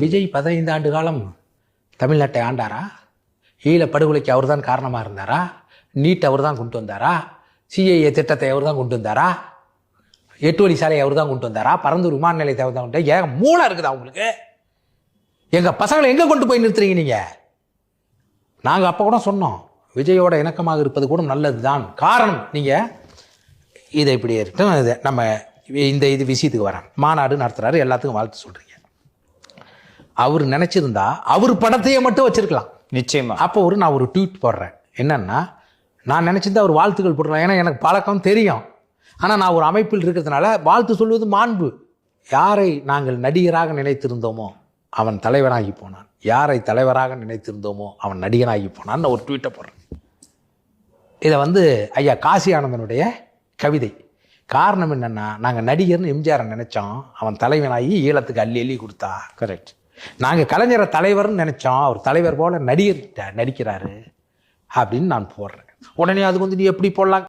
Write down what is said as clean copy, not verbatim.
விஜய் 15 ஆண்டு காலம் தமிழ்நாட்டை ஆண்டாரா? ஈழ படுகொலைக்கு அவர் தான் காரணமாக இருந்தாரா? நீட் அவர் தான் கொண்டு வந்தாரா? சிஐஏ திட்டத்தை அவர் தான் கொண்டு வந்தாரா? 8 வழி சாலையை அவர் தான் கொண்டு வந்தாரா? பரந்தூர் விமான நிலையத்தை அவர் தான் கொண்டு ஏன் மூளை இருக்குதா உங்களுக்கு? எங்கள் பசங்களை எங்கே கொண்டு போய் நிறுத்துறீங்க நீங்கள்? நாங்கள் அப்போ கூட சொன்னோம், விஜயோட இணக்கமாக இருப்பது கூட நல்லது தான். காரணம், நீங்கள் இதை இப்படி இருக்கட்டும், இது நம்ம இது விஷயத்துக்கு வரேன். மாநாடு நடத்துகிறாரு, எல்லாத்துக்கும் வாழ்த்து சொல்கிறீங்க. அவர் நினச்சிருந்தா அவர் படத்தையே மட்டும் வச்சிருக்கலாம். நிச்சயமா. அப்போ நான் ஒரு ட்வீட் போடுறேன். என்னன்னா, நான் நினச்சிருந்தா அவர் வாழ்த்துக்கள் போடுறேன். ஏன்னா எனக்கு பழக்கம் தெரியும். ஆனால் நான் ஒரு அமைப்பில் இருக்கிறதுனால வாழ்த்து சொல்வது மாண்பு. யாரை நாங்கள் நடிகராக நினைத்திருந்தோமோ அவன் தலைவராகி போனான், யாரை தலைவராக நினைத்திருந்தோமோ அவன் நடிகனாகி போனான்னு ஒரு ட்வீட்டை போடுறேன். இதை ஐயா காசி ஆனந்தனுடைய கவிதை. காரணம் என்னென்னா, நாங்கள் நடிகர்னு எம்ஜிஆரை நினச்சோம், அவன் தலைவனாகி ஈழத்துக்கு அள்ளி அள்ளி கொடுத்தா. கரெக்ட். நாங்கள் கலைஞரை தலைவர்னு நினச்சோம், அவர் தலைவர் போல நடிகர்கிட்ட நடிக்கிறாரு அப்படின்னு நான் போடுறேன். உடனே அது நீ எப்படி போடலாம்?